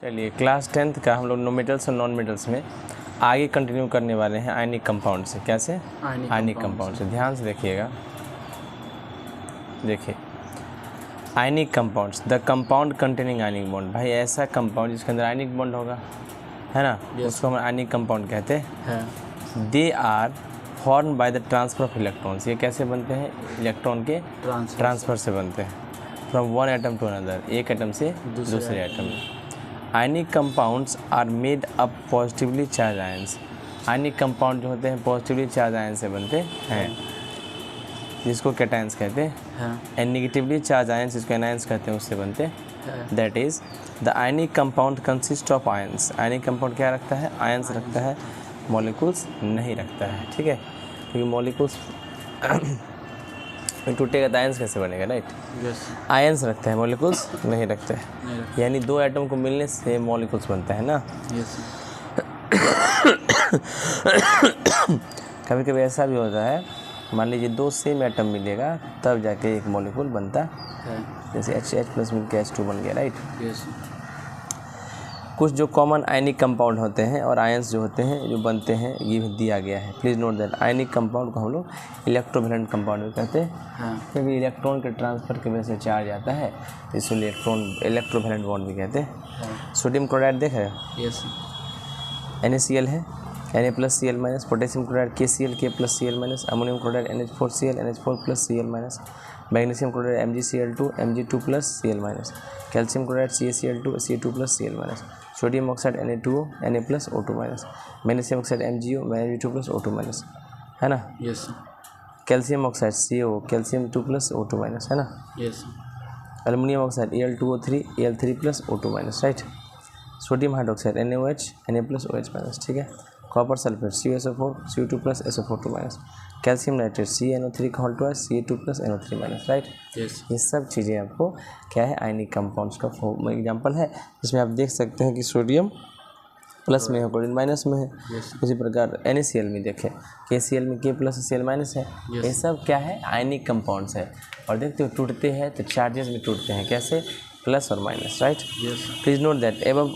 चलिए class 10th का हम लोग मेटल्स और नॉन मेटल्स में आगे कंटिन्यू करने वाले हैं आयनिक कंपाउंड से। कैसे? आयनिक कंपाउंड से। ध्यान से देखिएगा। देखिए ionic compounds, the compound containing ionic bond. भाई ऐसा कंपाउंड जिसके अंदर आयनिक बॉन्ड होगा, है ना, उसको हम आयनिक कंपाउंड कहते हैं। They are form by the transfer of electrons. ये कैसे बनते हैं? इलेक्ट्रॉन के ट्रांसफर से बनते हैं। From one atom to another, एक एटम से दूसरे एटम में। Ionic compounds are made up positively charge ions. Ionic compound जो होते हैं पॉजिटिवली चार्ज आयन से बनते हैं, जिसको कैटायंस कहते हैं। एंड नेगेटिवली चार्ज आयंस, जिसको एनायंस कहते हैं, उससे बनते हैं। That is the ionic compound consist of ions. Ionic compound क्या रखता है? आयंस रखता है, मॉलिक्यूल्स नहीं रखता है। ठीक है, क्योंकि मॉलिक्यूल्स टूटेगा तो आयंस कैसे बनेगा? राइट, आयंस रखते हैं, मॉलिक्यूल्स नहीं रखते हैं। यानी दो एटम को मिलने से मॉलिक्यूल्स बनता है ना। कभी कभी ऐसा भी होता है, मान लीजिए दो सेम एटम मिलेगा तब जाके एक मॉलिक्यूल बनता है। जैसे H प्लस मिलकर H2 बन गया। राइट, कुछ जो कॉमन आयनिक कंपाउंड होते हैं और आयंस जो होते हैं जो बनते हैं, ये दिया गया है। Please note that ionic compound को हम लोग इलेक्ट्रोवैलेंट कंपाउंड भी कहते हैं, क्योंकि इलेक्ट्रॉन के ट्रांसफर की वजह से चार्ज आता है, इसलिए इलेक्ट्रोवैलेंट बॉन्ड भी कहते हैं। सोडियम क्लोराइड देख रहे हो? यस। NaCl है, Na+Cl-, potassium chloride KCl, K+Cl-, ammonium chloride NH4Cl, NH4+Cl-, magnesium chloride MgCl2, Mg2+Cl-, calcium chloride CaCl2, Ca2+Cl-, sodium oxide Na2O, Na+O2-, magnesium oxide MgO, Mg2+O2-, है ना। Yes. Calcium oxide CO, calcium 2+O2-, है ना। Yes. Aluminium oxide Al2O3, Al3+O2-, right. Sodium hydroxide NaOH, Na+OH-। ठीक है। Copper sulphate CuSO4, Cu2+SO4-। Calcium nitrate CnO3 का whole twice, Ca2+NO3-। Right. Yes. ये सब चीज़ें आपको क्या है, आयनिक कंपाउंड्स का एग्जांपल है, जिसमें आप देख सकते हैं कि सोडियम प्लस में है, क्लोरीन माइनस में है। उसी प्रकार NaCl में देखें, KCl में K+Cl- है। ये सब क्या है, आयनिक कंपाउंड्स है। और देखते हो टूटते हैं तो चार्जेस में टूटते हैं, कैसे? प्लस और minus. Right. Please note that above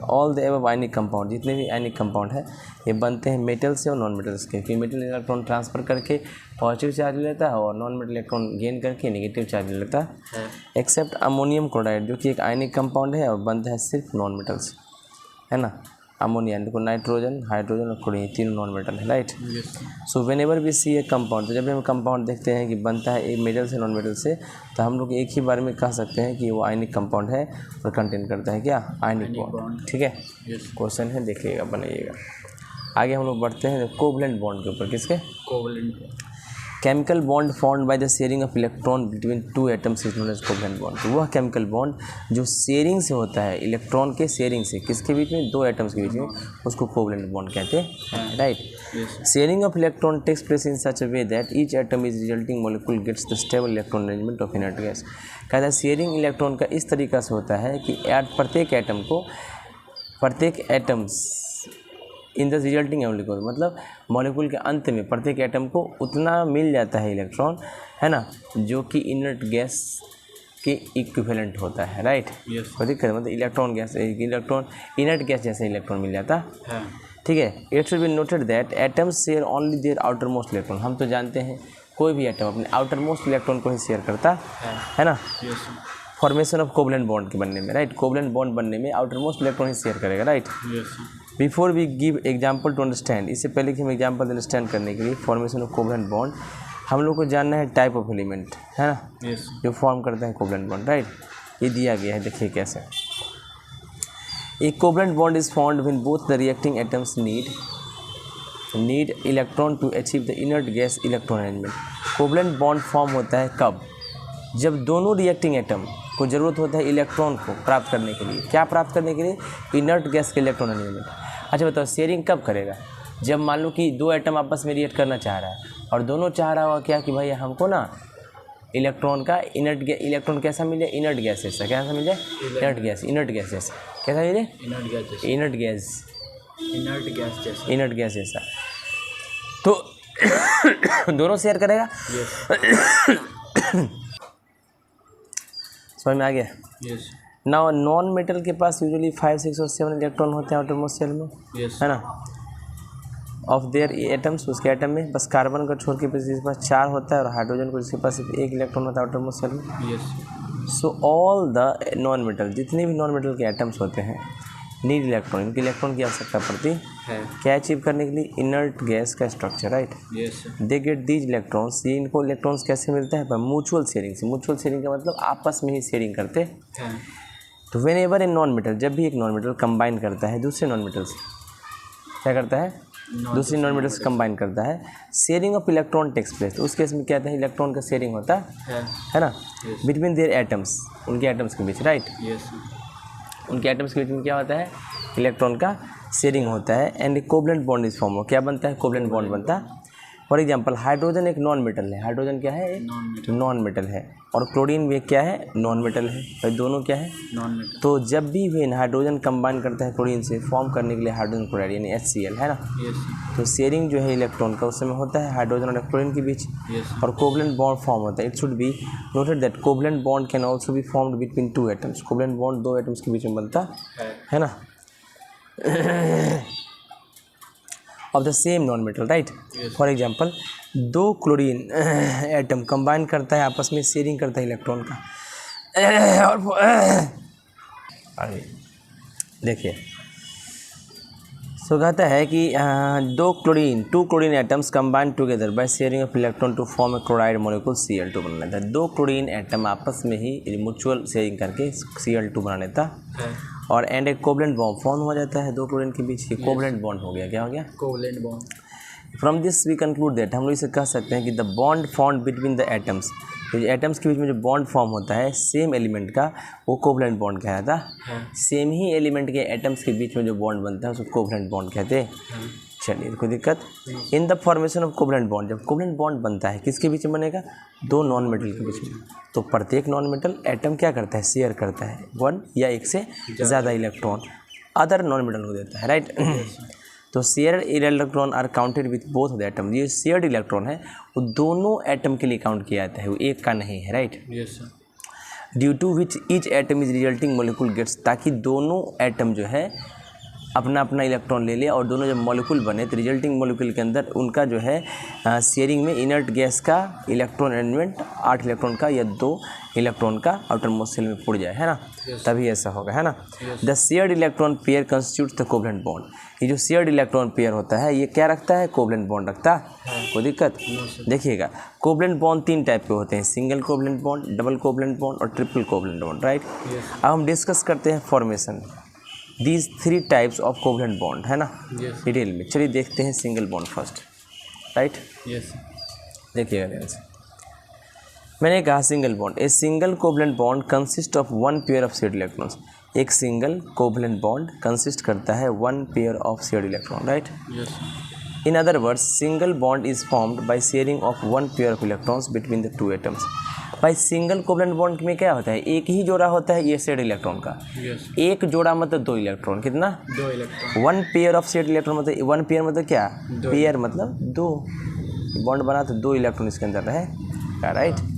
all the above ionic compound, जितने भी आयनिक कंपाउंड है ये बनते हैं मेटल से और नॉन मेटल्स के। क्योंकि मेटल इलेक्ट्रॉन ट्रांसफ़र करके पॉजिटिव चार्ज लेता है और नॉन मेटल इलेक्ट्रॉन गेन करके नेगेटिव चार्ज लेता है। एक्सेप्ट अमोनियम क्लोराइड, जो कि एक आयनिक कंपाउंड है और बनता है सिर्फ नॉन मेटल्स, है ना। अमोनिया, देखो नाइट्रोजन, हाइड्रोजन और क्लोरीन, तीनों नॉन मेटल है। Right. So whenever we see a compound, तो जब हम कंपाउंड देखते हैं कि बनता है एक मेटल से नॉन मेटल से, तो हम लोग एक ही बार में कह सकते हैं कि वो आयनिक कंपाउंड है और कंटेन करता है क्या, आयनिक बॉन्ड। ठीक है, क्वेश्चन है, देखिएगा, बनाइएगा। आगे हम लोग बढ़ते हैं कोवलेंट बॉन्ड के ऊपर। किसके? Covalent. Chemical bond formed by the sharing of electron between two atoms is known as covalent bond. तो वह केमिकल बॉन्ड जो शेयरिंग से होता है, इलेक्ट्रॉन के शेयरिंग से, किसके बीच में? दो एटम्स के बीच में, उसको कोवलेंट बॉन्ड कहते हैं। Right. Sharing of electron takes place in such a way that each atom is resulting molecule gets the stable electron arrangement of inert gas. कहता है शेयरिंग इलेक्ट्रॉन का इस तरीक़ा से होता है कि प्रत्येक atoms in the resulting molecule, मतलब मॉलिक्यूल के अंत में प्रत्येक एटम को उतना मिल जाता है इलेक्ट्रॉन, है ना, जो कि इनर्ट गैस के इक्विवेलेंट होता है। राइट। कोई दिक्कत, मतलब इलेक्ट्रॉन इनर्ट गैस जैसे इलेक्ट्रॉन मिल जाता है। ठीक है। It should be noted that atoms share only their outer most electron. हम तो जानते हैं कोई भी एटम अपने आउटर मोस्ट इलेक्ट्रॉन को ही शेयर करता है ना, फॉर्मेशन ऑफ कोवलेंट बॉन्ड के बनने में। राइट। कोवलेंट बॉन्ड बनने में आउटर मोस्ट इलेक्ट्रॉन ही शेयर करेगा। Right. Before we give example to understand, इससे पहले कि हम एग्जाम्पल अंडरस्टैंड करने के लिए फॉर्मेशन ऑफ कोवलेंट बॉन्ड, हम लोग को जानना है टाइप ऑफ एलिमेंट, है ना, जो फॉर्म करते हैं कोवलेंट बॉन्ड। राइट। ये दिया गया है, देखिए कैसे। A covalent bond is formed when both the reacting atoms need electron to achieve the inert gas electron arrangement. Covalent bond form होता है कब? जब दोनों रिएक्टिंग एटम को ज़रूरत होता है इलेक्ट्रॉन को प्राप्त करने के लिए। क्या प्राप्त करने के लिए? इनर्ट गैस के इलेक्ट्रॉन अरेंजमेंट। अच्छा बताओ, शेयरिंग कब करेगा? जब मान लो कि दो एटम आपस में रिएक्ट करना चाह रहा है और दोनों चाह रहा होगा क्या कि भाई हमको ना इलेक्ट्रॉन का इलेक्ट्रॉन कैसा मिले? इनर्ट गैस जैसा। कैसा मिले? इनर्ट गैस जैसा। कैसा मिले? इनर्ट गैस जैसा। तो दोनों शेयर करेगा। समझ में आ गया? ना नॉन मेटल के पास यूजुअली 5, 6 और 7 इलेक्ट्रॉन होते हैं आउटरमोस्ट शेल में, है ना, ऑफ देयर एटम्स, उसके एटम में बस कार्बन का छोड़ के जिसके पास 4 होता है और हाइड्रोजन को जिसके पास सिर्फ 1 इलेक्ट्रॉन होता है आउटरमोस्ट शेल में। So all the non metal, जितने भी नॉन मेटल के एटम्स होते हैं, नीड इलेक्ट्रॉन, इनके इलेक्ट्रॉन की आवश्यकता पड़ती है क्या अचीव करने के लिए, इनर्ट गैस का structure, right. They get these electrons, ये इनको इलेक्ट्रॉन्स कैसे मिलता है, म्यूचुअल शेयरिंग से। म्यूचुअल शेयरिंग का मतलब आपस में ही शेयरिंग करते हैं। तो when ever a non metal, जब भी एक नॉन मेटल कंबाइन करता है दूसरे नॉन मेटल से, क्या करता है, दूसरी नॉन मेटल से कंबाइन करता है, sharing of electron takes place. तो उस केस में क्या होता है, इलेक्ट्रॉन का शेयरिंग होता है ना, बिटवीन देयर एटम्स, उनके एटम्स के बीच, राइट। उनके एटम्स के बीच में क्या होता है, इलेक्ट्रॉन का शेयरिंग होता है and covalent bond is form. क्या बनता है, कोवलेंट बॉन्ड बनता है। फॉर एग्जांपल हाइड्रोजन एक नॉन मेटल है, हाइड्रोजन क्या है, एक नॉन मेटल है, और क्लोरीन भी क्या है, नॉन मेटल है, भाई दोनों क्या है, नॉन मेटल। तो जब भी हाइड्रोजन कंबाइन करता है क्लोरीन से फॉर्म करने के लिए हाइड्रोजन क्लोराइड यानी HCl, है ना, तो शेयरिंग जो है इलेक्ट्रॉन का उस समय होता है हाइड्रोजन और क्लोरीन के बीच, और कोवलेंट बॉन्ड फॉर्म होता है। It should be noted that covalent bond can also be formed between 2 atoms. Covalent bond 2 atoms के बीच में बनता है ना, of the same non metal, right. For example 2 chlorine atom combine करता है, आपस में शेयरिंग करता है इलेक्ट्रॉन का, और देखिए सो कहता है कि 2 chlorine atoms combine together by sharing of electron to form a chloride molecule Cl2 बना लेता है। 2 क्लोरीन एटम आपस में ही म्यूचुअल शेयरिंग करके Cl2 बना लेता है, और एंड एक कोवलेंट बॉन्ड फॉर्म हो जाता है 2 क्लोरीन के बीच। ये कोवलेंट बॉन्ड हो गया, क्या हो गया, covalent bond. From this we conclude that, हम लोग इसे कह सकते हैं कि the bond formed between the atoms, जो एटम्स के बीच में जो बॉन्ड फॉर्म होता है सेम एलिमेंट का, वो कोवलेंट बॉन्ड कहलाता है। सेम ही एलिमेंट के एटम्स के बीच में जो बॉन्ड बनता है उसको कोवलेंट बॉन्ड कहते हैं। चलिए कोई दिक्कत। In the formation of covalent bond, जब कोवलेंट बॉन्ड बनता है किसके बीच में बनेगा, 2 नॉन मेटल के बीच में, तो प्रत्येक नॉन मेटल एटम क्या करता है, शेयर करता है 1 या 1 से ज़्यादा इलेक्ट्रॉन अदर नॉन मेटल को देता है, राइट। तो shared electron are counted with both of the atom. ये शेयर्ड इलेक्ट्रॉन है वो दोनों एटम के लिए काउंट किया जाता है, वो एक का नहीं है, right. Due to which each atom is resulting molecule gets, ताकि दोनों एटम जो है अपना अपना इलेक्ट्रॉन ले ले और दोनों जब मॉलिक्यूल बने तो रिजल्टिंग मॉलिक्यूल के अंदर उनका जो है शेयरिंग में इनर्ट गैस का इलेक्ट्रॉन अरेंजमेंट 8 इलेक्ट्रॉन का या 2 इलेक्ट्रॉन का आउटरमोस्ट शेल में पुड़ जाए, है ना, तभी ऐसा होगा, है ना। The shared electron pair constitutes the covalent bond. ये जो शेयर्ड इलेक्ट्रॉन पेयर होता है ये क्या रखता है, कोवलेंट बॉन्ड रखता है। कोई दिक्कत, देखिएगा कोवलेंट बॉन्ड 3 टाइप के होते हैं, single covalent bond, double covalent bond और ट्रिपल कोवलेंट बॉन्ड, राइट। अब हम डिस्कस करते हैं formation these 3 types of covalent bond, है ना, डिटेल में। चलिए देखते हैं सिंगल बॉन्ड फर्स्ट, राइट। देखिएगा ध्यान से, मैंने कहा single bond, a single covalent bond consist of 1 pair of shared electrons. एक सिंगल कोवलेंट बॉन्ड कंसिस्ट करता है 1 pair of shared electron, right. In other words single bond is formed bye sharing of 1 pair of electrons between the 2 atoms. भाई single covalent bond में क्या होता है, एक ही जोड़ा होता है ये शेयर्ड इलेक्ट्रॉन का। एक जोड़ा मतलब 2 इलेक्ट्रॉन, कितना, 2 electron. 1 pair of shared electron मतलब 1 पेयर मतलब क्या, पेयर मतलब 2 बॉन्ड बना तो 2 इलेक्ट्रॉन इसके अंदर रहेगा, राइट।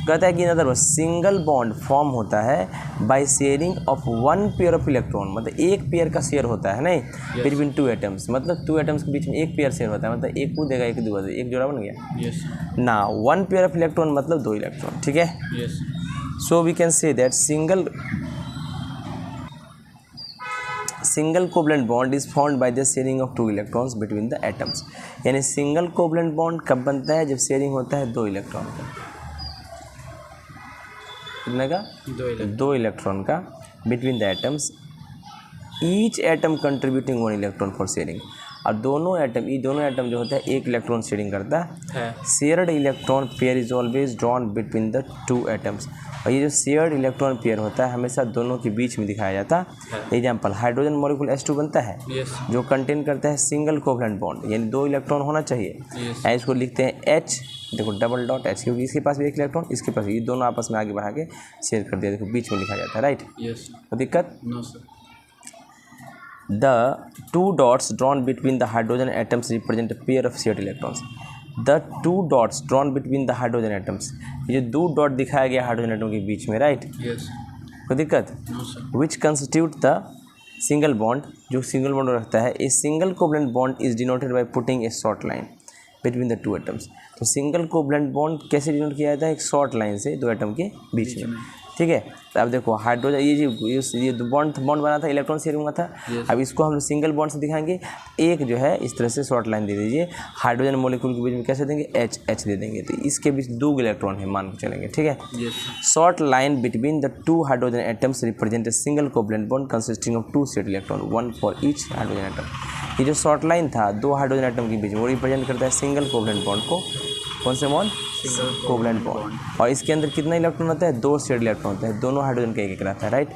कहता है कि in other words single bond form होता है bye sharing of 1 pair of electron, मतलब एक पेयर का शेयर होता है, नहीं, बिटवीन 2 एटम्स, मतलब 2 एटम्स के बीच में एक पेयर शेयर होता है, मतलब एक को देगा एक दूसरा, एक जोड़ा बन गया ना। 1 पेयर ऑफ इलेक्ट्रॉन मतलब 2 इलेक्ट्रॉन, ठीक है। So we can say that single covalent bond is formed by the sharing of 2 electrons between the atoms. यानी सिंगल कोवलेंट बॉन्ड कब बनता है, जब शेयरिंग होता है 2 इलेक्ट्रॉन का, कितने का, 2 इलेक्ट्रॉन का between the atoms, each atom contributing 1 electron for sharing. और दोनों एटम जो होता है 1 इलेक्ट्रॉन शेयरिंग करता है। Shared electron pair is always drawn between the 2 atoms. और ये जो शेयर्ड इलेक्ट्रॉन पेयर होता है हमेशा दोनों के बीच में दिखाया जाता है। एग्जाम्पल हाइड्रोजन मॉलिक्यूल H2 बनता है, जो कंटेन करता है सिंगल कोवलेंट बॉन्ड, यानी 2 इलेक्ट्रॉन होना चाहिए। इसको लिखते हैं H, देखो डबल डॉट H, क्योंकि इसके पास भी 1 इलेक्ट्रॉन, इसके पास, ये दोनों आपस में आगे बढ़ा के शेयर कर दिया, देखो बीच में लिखा जाता है, राइट। तो दिक्कत, no sir. The 2 dots drawn between the hydrogen atoms represent a pair of shared electrons. The 2 dots drawn between the hydrogen atoms, ये जो 2 डॉट दिखाया गया हाइड्रोजन एटम के बीच में, राइट। कोई दिक्कत? विच कंस्टिट्यूट द सिंगल बॉन्ड, जो सिंगल बॉन्ड रखता है। A single covalent bond is denoted by putting a short line between the two atoms. तो सिंगल कोवलेंट बॉन्ड कैसे डिनोट किया जाता है? एक शॉर्ट लाइन से दो एटम के बीच में, ठीक है। तो अब देखो हाइड्रोजन ये बॉन्ड बना था, इलेक्ट्रॉन शेयरिंग हुआ था। अब इसको हम लोग सिंगल बॉन्ड से दिखाएंगे। एक जो है इस तरह से शॉर्ट लाइन दे दीजिए, हाइड्रोजन मॉलिक्यूल के बीच में कैसे देंगे? एच दे देंगे। तो इसके बीच 2 इलेक्ट्रॉन है मान के चलेंगे, ठीक है। Short line between the 2 hydrogen atoms represent a single covalent bond consisting of 2 shared electron, 1 for each hydrogen atom. ये जो शॉर्ट लाइन था 2 हाइड्रोजन एटम के बीच में, वो रिप्रेजेंट करता है सिंगल कोवलेंट बॉन्ड को। कौन से बॉन्ड? Covalent bond. और इसके अंदर कितना इलेक्ट्रॉन होता है? 2 शेयर्ड इलेक्ट्रॉन होता है, दोनों हाइड्रोजन का एक रहता है, right.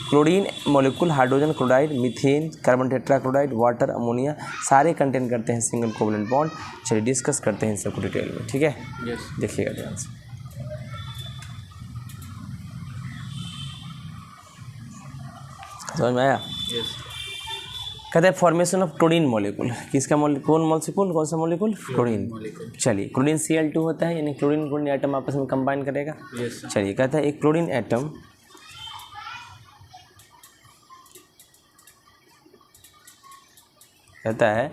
Chlorine molecule hydrogen chloride, methane, carbon tetrachloride, water, ammonia सारे कंटेन करते हैं सिंगल कोवलेंट बॉन्ड। चलिए डिस्कस करते हैं इन सबको डिटेल में, ठीक है। देखिएगा ध्यान से। समझ में आया? कहते हैं फॉर्मेशन ऑफ क्लोरीन मॉलिक्यूल। किसका कौन सा मॉलिक्यूल? क्लोरीन। चलिए क्लोरीन Cl2 होता है, यानी क्लोरीन एटम आपस में कंबाइन करेगा। चलिए कहता है एक क्लोरीन एटम कहता है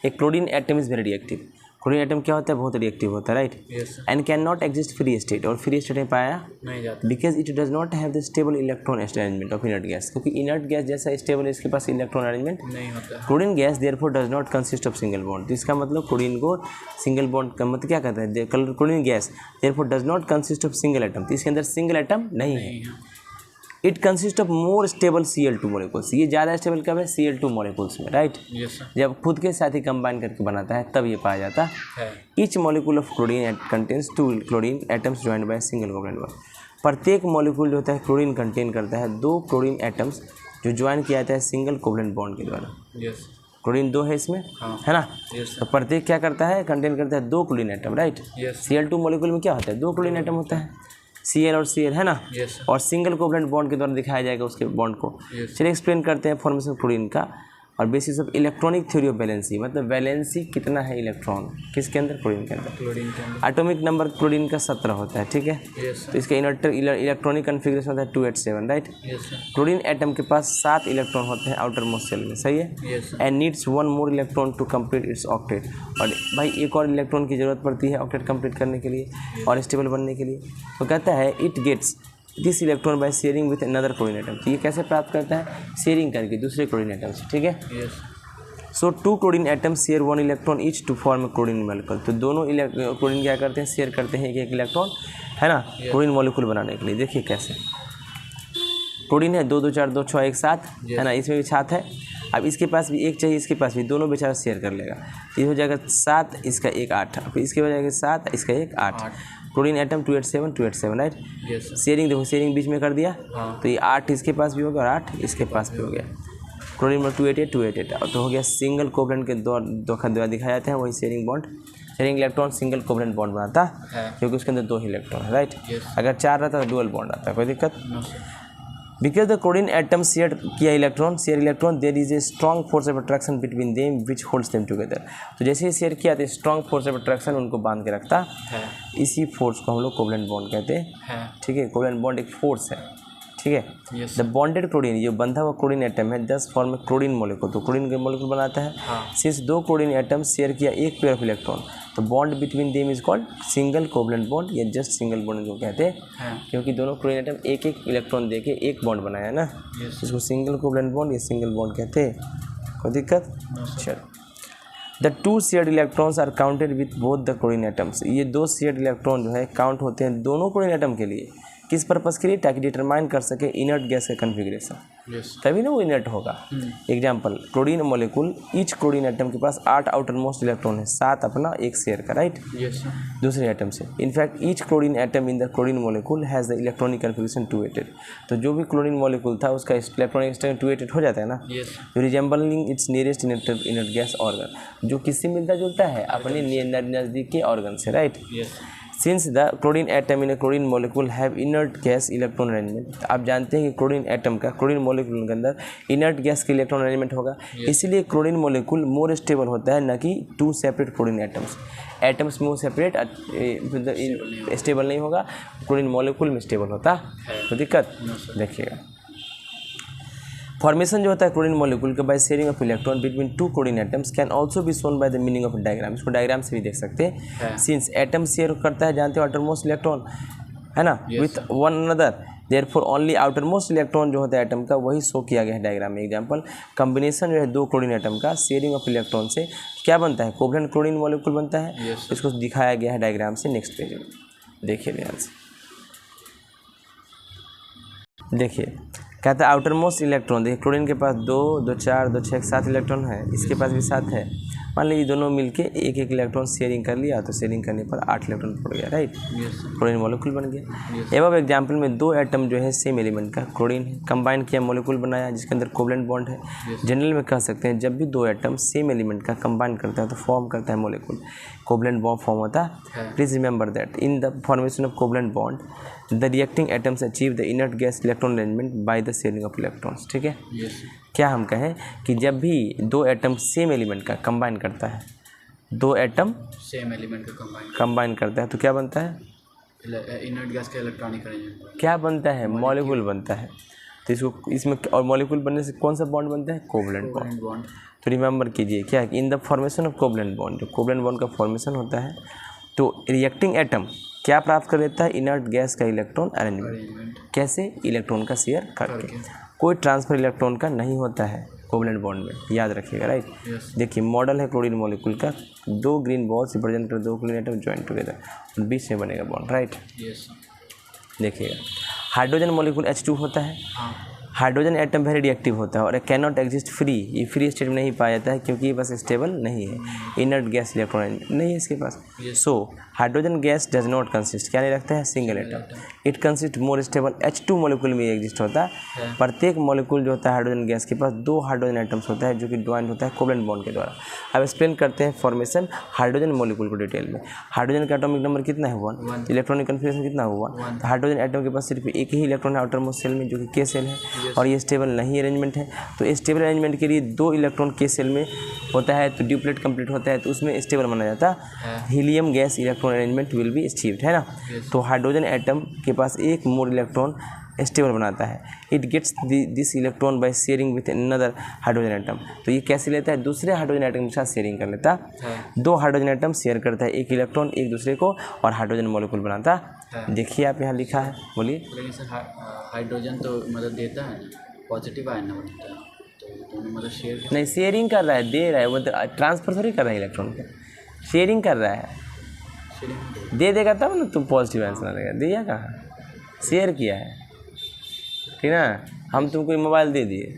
एक chlorine atom is very reactive. Chlorine atom क्या होता है? बहुत रिएक्टिव होता है, right. And can not exist free state, और फ्री स्टेट में पाया नहीं जाता, because it does not have the stable electron arrangement of inert gas, क्योंकि इनर्ट गैस जैसा स्टेबल इसके पास इलेक्ट्रॉन अरेंजमेंट नहीं होता। Chlorine gas therefore does not consist of single bond. तो इसका मतलब क्लोरीन को सिंगल बॉन्ड का मतलब क्या कहता है? Chlorine gas therefore does not consist of single atom. तो इसके अंदर सिंगल एटम नहीं है। It consist of more stable Cl2 molecules. ये ज़्यादा स्टेबल कब है? Cl2 मॉलिक्यूल्स में, राइट। जब खुद के साथ ही कंबाइन करके बनाता है तब ये पाया जाता है। Each molecule of chlorine contains 2 chlorine atoms joined by single covalent bond. प्रत्येक मॉलिक्यूल जो होता है क्लोरीन कंटेन करता है 2 क्लोरीन एटम्स जो ज्वाइन किया जाता है सिंगल कोवलेंट बॉन्ड के द्वारा। क्लोरीन 2 है इसमें, है ना। तो प्रत्येक क्या करता है? कंटेन करता है 2 chlorine atom, right. Cl2 molecule में क्या होता है? 2 क्लोरीन एटम होता है, Cl और Cl, है ना। और सिंगल कोवलेंट बॉन्ड के द्वारा दिखाया जाएगा उसके बॉन्ड को। चलिए एक्सप्लेन करते हैं फॉर्मेशन क्लोरीन का। और basis of electronic theory of valency, मतलब वैलेंसी कितना है इलेक्ट्रॉन किसके अंदर? क्लोरीन के अंदर। एटॉमिक नंबर क्लोरीन का 17 होता है, ठीक है। तो इसका इलेक्ट्रॉनिक कन्फिग्रेशन होता है 287, राइट। क्लोरीन एटम के पास 7 इलेक्ट्रॉन होते हैं आउटर मोस्ट शेल में, सही है। And needs 1 more electron to complete its octet. और भाई एक और इलेक्ट्रॉन की जरूरत पड़ती है ऑक्टेट कंप्लीट करने के लिए और स्टेबल बनने के लिए। तो कहता है it gets this electron by sharing with another chlorine atom. तो ये कैसे प्राप्त करता है? शेयरिंग करके दूसरे क्लोरीन एटम से, ठीक है। So 2 chlorine atoms share 1 electron each to form chlorine molecule. तो दोनों क्लोरीन क्या करते हैं? शेयर करते हैं एक इलेक्ट्रॉन, है ना, क्लोरीन मॉलिक्यूल बनाने के लिए। देखिए कैसे क्लोरीन है 2 2 4 2 6 1 7, है ना। इसमें भी 7 है। अब इसके पास भी एक चाहिए, इसके पास भी, दोनों बेचारा शेयर कर लेगा। ये हो जाएगा 7, इसका एक 8, फिर इसके हो जाएगा 7, इसका एक 8। Chlorine atom 287, right. शेयरिंग देखो, शेयरिंग बीच में कर दिया। तो ये 8 इसके पास भी हो गया और 8 इसके पास भी हो गया। क्लोरीन में 288 तो हो गया। सिंगल कोवलेंट के द्वारा दिखाया जाता है वही sharing bond. Sharing electron single covalent bond बनाता है क्योंकि उसके अंदर 2 ही इलेक्ट्रॉन है, राइट। अगर 4 रहता तो डुअल बॉन्ड आता है, कोई दिक्कत। Because the chlorine atom share electron there is a strong force of attraction between them which holds them together. तो जैसे ही शेयर किया तो स्ट्रॉन्ग फोर्स ऑफ अट्रैक्शन उनको बांध के रखता है। इसी फोर्स को हम लोग कोवलेंट बॉन्ड कहते हैं, ठीक है। कोवलेंट बॉन्ड एक फोर्स है, ठीक है। द बॉन्डेड क्लोरीन, जो बंधा हुआ क्लोरीन एटम है 10 फॉर्म क्लोरीन मॉलिक्यूल, तो क्लोरीन के मॉलिक्यूल बनाता है। सिंस 2 क्लोरीन एटम शेयर किया एक पेयर ऑफ इलेक्ट्रॉन, तो bond between them is called single covalent bond या जस्ट सिंगल बॉन्ड को कहते हैं। क्योंकि दोनों क्लोरीन एटम एक एक इलेक्ट्रॉन देके एक बॉन्ड बनाया है ना, इसको सिंगल कोवलेंट बॉन्ड या सिंगल बॉन्ड कहते हैं, कोई दिक्कत। चलो the 2 shared electrons are counted with both the chlorine atoms. ये 2 शेयर्ड इलेक्ट्रॉन जो है काउंट होते हैं दोनों क्लोरीन एटम के लिए। किस पर्पस के लिए? ताकि डिटरमाइन कर सके इनर्ट गैस का कन्फिग्रेशन, तभी ना वो इनर्ट होगा। Example, chlorine molecule, each chlorine atom के पास 8 आउटर मोस्ट इलेक्ट्रॉन है, 7 अपना एक शेयर का, राइट, दूसरे एटम से। In fact each chlorine atom in the chlorine molecule has the electronic configuration 288। तो जो भी क्लोरीन मॉलिक्यूल था उसका इलेक्ट्रॉनिक स्ट्रेंथ 288 हो जाता है ना, resembling it's nearest inert gas organ, जो किससे मिलता जुलता है? अपने नज़दीकी ऑर्गन से, right. Since the chlorine atom in A chlorine molecule have inert gas electron arrangement, आप जानते हैं कि क्लोरीन एटम का क्लोरीन मॉलिक्यूल के अंदर इनर्ट गैस का इलेक्ट्रॉन अरेंजमेंट होगा, इसलिए क्लोरीन मॉलिक्यूल मोर स्टेबल होता है, न कि टू सेपरेट क्लोरीन एटम्स में वो सेपरेट स्टेबल नहीं होगा, क्लोरीन मॉलिक्यूल में स्टेबल होता, तो दिक्कत देखिएगा। फॉर्मेशन जो होता है क्लोरीन मॉलिक्यूल का bye sharing of electron between two chlorine atoms can also be shown by the meaning of diagram, इसको डायग्राम से भी देख सकते हैं। सिंस एटम शेयर करता है, जानते हो आउटरमोस्ट इलेक्ट्रॉन है ना with one another, therefore only outermost electron जो होता है एटम का वही शो किया गया है डायग्राम में। एग्जांपल, कॉम्बिनेशन जो है दो क्लोरीन एटम का शेयरिंग ऑफ इलेक्ट्रॉन से क्या बनता है, कोवलेंट क्लोरीन मॉलिक्यूल बनता है। इसको दिखाया गया है डायग्राम से। नेक्स्ट पेज में देखिए ध्यान से, देखिए कहता है आउटर मोस्ट इलेक्ट्रॉन, देखिए क्लोरीन के पास 2, 2, 4, 2, 6, 7 इलेक्ट्रॉन है, इसके पास भी 7 है। मान लीजिए दोनों मिलके एक एक इलेक्ट्रॉन शेयरिंग कर लिया, तो शेयरिंग करने पर 8 इलेक्ट्रॉन पड़ गया, राइट, क्लोरीन मॉलिक्यूल बन गया। एवं एग्जाम्पल में दो एटम जो है सेम एलिमेंट का क्लोरीन है, कंबाइन किया मॉलिक्यूल बनाया जिसके अंदर कोवलेंट बॉन्ड है। जनरल में कह सकते हैं जब भी दो एटम सेम एलिमेंट का कंबाइन करता है तो फॉर्म करता है मॉलिक्यूल, कोवलेंट बॉन्ड फॉर्म होता है। Please remember that in the formation of covalent bond the reacting atoms achieve the inert gas electron arrangement bye the sharing of electrons, ठीक है। क्या हम कहें कि जब भी दो एटम सेम एलिमेंट का कंबाइन करता है, दो एटम सेम एलिमेंट का कंबाइन करता है तो क्या बनता है, इनर्ट गैस का इलेक्ट्रॉनिक अरेंजमेंट क्या बनता है, मॉलिक्यूल बनता है। तो इसको इसमें और मॉलिक्यूल बनने से कौन सा बॉन्ड बनता है, कोवलेंट बॉन्ड। तो रिमेंबर कीजिए क्या है, in the formation of covalent bond, जो कोवलेंट बॉन्ड का फॉर्मेशन होता है तो रिएक्टिंग एटम क्या प्राप्त कर लेता है, इनर्ट गैस का इलेक्ट्रॉन अरेंजमेंट। कैसे, इलेक्ट्रॉन का शेयर करके। कोई ट्रांसफर इलेक्ट्रॉन का नहीं होता है कोवलेंट बॉन्ड में, याद रखिएगा, राइट। देखिए मॉडल है क्लोरीन मॉलिक्यूल का, दो ग्रीन बॉल्स रिप्रेजेंट कर दो क्लोरीन एटम ज्वाइन टुगेदर, बीच में बनेगा बॉन्ड, राइट। देखिएगा हाइड्रोजन मॉलिक्यूल H2 होता है। हाइड्रोजन एटम वेरी रिएक्टिव होता है और कैन नॉट एग्जिस्ट फ्री, ये फ्री स्टेट में नहीं पाया जाता है क्योंकि ये बस स्टेबल नहीं है, इनर्ट गैस इलेक्ट्रॉन नहीं है इसके पास। So hydrogen gas does not consist, क्या नहीं रखता है, single atom, it consist more stable. H2 molecule में एग्जिस्ट होता है। प्रत्येक मॉलिक्यूल जो होता है हाइड्रोजन गैस के पास दो हाइड्रोजन एटम्स होता है जो कि ज्वाइन होता है कोवलेंट बॉन्ड के द्वारा। अब एक्सप्लेन करते हैं फॉर्मेशन हाइड्रोजन मॉलिक्यूल को डिटेल में। हाइड्रोजन का एटॉमिक नंबर कितना है, 1, इलेक्ट्रॉनिक कन्फिगरेशन कितना हुआ, तो हाइड्रोजन एटम के पास सिर्फ एक ही इलेक्ट्रॉन है आउटर मोस्ट शेल में जो कि K सेल है, और ये स्टेबल नहीं अरेंजमेंट है। तो स्टेबल अरेंजमेंट के लिए दो इलेक्ट्रॉन K सेल में होता है तो ड्यूप्लेट कंप्लीट होता है, तो उसमें स्टेबल माना जाता है। Helium gas electron arrangement will be achieved, है ना। तो हाइड्रोजन एटम के पास एक मोर इलेक्ट्रॉन स्टेबल बनाता है, it gets this electron by sharing with another hydrogen atom. तो ये कैसे लेता है, दूसरे हाइड्रोजन एटम के साथ शेयरिंग कर लेता है। दो हाइड्रोजन एटम शेयर करता है एक इलेक्ट्रॉन एक दूसरे को और हाइड्रोजन मॉलिक्यूल बनाता है। देखिए आप यहाँ लिखा है, बोलिए। लेकिन सर हाइड्रोजन तो मदद देता है, पॉजिटिव आयन बनता है, तो दोनों मतलब शेयर नहीं, शेयरिंग कर रहा है, दे रहा है, वो ट्रांसफर थोड़ी कर रहा है इलेक्ट्रॉन का, शेयरिंग कर रहा है। दे देगा तब ना तुम पॉजिटिव आंसर आएगा, दिया कहाँ, शेयर किया है, ठीक ना। हम तुमको मोबाइल दे दिए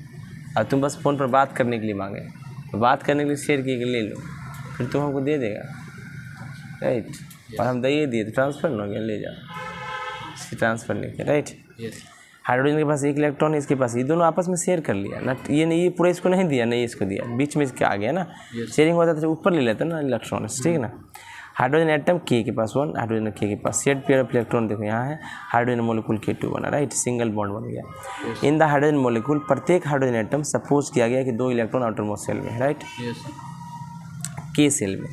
और तुम बस फ़ोन पर बात करने के लिए मांगे, तो बात करने के लिए शेयर किए ले लो, फिर तुम हमको दे देगा, राइट। और हम दे दिए तो ट्रांसफ़र ना हो गया, ले जाओ, इसकी ट्रांसफ़र नहीं किया, राइट। हाइड्रोजन के पास एक इलेक्ट्रॉन है, इसके पास, ये दोनों आपस में शेयर कर लिया ना, ये नहीं, ये पूरा इसको नहीं दिया, नहीं इसको दिया, बीच में इसके आ गया ना। शेयरिंग होता तो ऊपर ले लेता ना इलेक्ट्रॉन, ठीक है ना। हाइड्रोजन एटम K के पास 1, हाइड्रोजन K के पास शेयर्ड पेयर ऑफ इलेक्ट्रॉन, देखो यहाँ है, हाइड्रोजन मॉलिक्यूल K2 बना, राइट, सिंगल बॉन्ड बन गया। इन द हाइड्रोजन मॉलिक्यूल प्रत्येक हाइड्रोजन एटम सपोज किया गया कि दो इलेक्ट्रॉन आउटर मोस्ट सेल में है, राइट, K सेल में,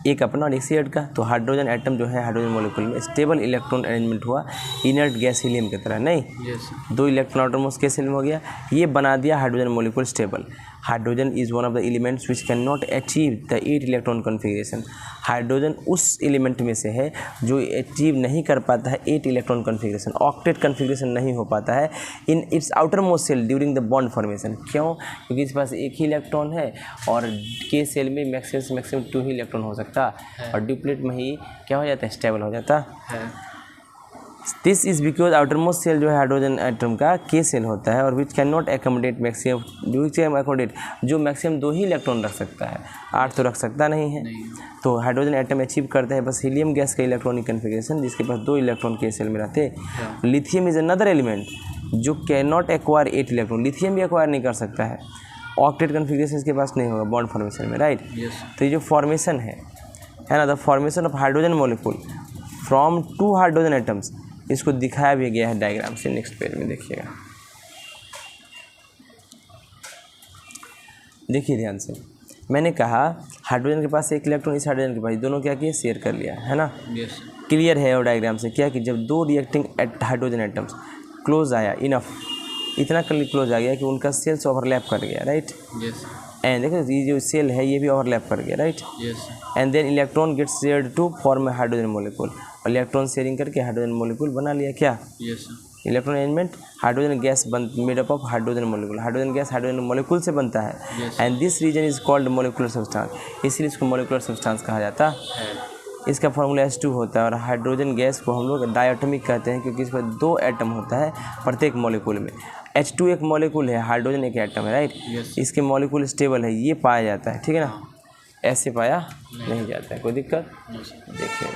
एक अपना और एक शेयर्ड का। तो हाइड्रोजन एटम जो है हाइड्रोजन मॉलिक्यूल में स्टेबल इलेक्ट्रॉन अरेंजमेंट हुआ इनर्ट गैस हीलियम की तरह, नहीं, दो electron outer most K shell में हो गया, ये बना दिया hydrogen molecule stable. Hydrogen is one of the elements which can not achieve the 8 electron configuration. Hydrogen उस एलिमेंट में से है जो अचीव नहीं कर पाता है 8 इलेक्ट्रॉन कन्फिग्रेशन, ऑक्टेट कन्फिग्रेशन नहीं हो पाता है in its outer most shell during the bond formation. क्यों, क्योंकि इसके पास एक ही इलेक्ट्रॉन है और K सेल में मैक्सिमम से मैक्सिमम 2 ही इलेक्ट्रॉन हो सकता है, और ड्यूप्लेट में ही क्या हो जाता है, स्टेबल हो जाता है। This is because outer most shell जो है हाइड्रोजन एटम का K सेल होता है और which can not accommodate maximum, जो मैक्सिमम 2 ही इलेक्ट्रॉन रख सकता है, 8 तो रख सकता नहीं है। तो हाइड्रोजन एटम अचीव करता है बस हीलियम गैस का इलेक्ट्रॉनिक कन्फिग्रेशन जिसके पास 2 इलेक्ट्रॉन K सेल में रहते हैं। लिथियम इज़ अनदर एलिमेंट जो can not acquire 8 electron, lithium भी एक्वायर नहीं कर सकता है, ऑक्टेट कन्फिग्रेशन इसके पास नहीं होगा बॉन्ड फॉर्मेशन में, राइट। तो ये जो फॉर्मेशन है ना, the formation of hydrogen molecule from 2 hydrogen atoms. इसको दिखाया भी गया है डायग्राम से, नेक्स्ट पेज में देखिएगा। देखिए ध्यान से, मैंने कहा हाइड्रोजन के पास एक इलेक्ट्रॉन, इस हाइड्रोजन के पास, दोनों क्या किए, शेयर कर लिया है ना। यस क्लियर है और डायग्राम से क्या कि जब 2 रिएक्टिंग हाइड्रोजन एटम्स क्लोज आया, इनफ, इतना क्लोज आ गया कि उनका सेल्स ओवरलैप कर गया, राइट। यस एंड देखो ये जो सेल है ये भी ओवरलैप कर गया, right. Yes and then electron gets shared to form a hydrogen molecule, और इलेक्ट्रॉन शेयरिंग करके हाइड्रोजन मोलिक्यूल बना लिया। क्या yes electron arrangement, hydrogen gas made up of hydrogen molecule, hydrogen gas hydrogen molecule से बनता है। Yes. And this region is called molecular substance, इसलिए इसको मोलिकुलर सब्सटेंस कहा जाता है। इसका फार्मूला H2 होता है, और हाइड्रोजन गैस को हम लोग डायटोमिक कहते हैं क्योंकि इसमें 2 एटम होता है प्रत्येक मॉलिक्यूल में। H2 एक मॉलिक्यूल है, हाइड्रोजन एक एटम है, राइट। Yes. इसके मॉलिक्यूल स्टेबल है, ये पाया जाता है, ठीक है ना। ऐसे पाया नहीं जाता है, कोई दिक्कत नो सर। देखिए।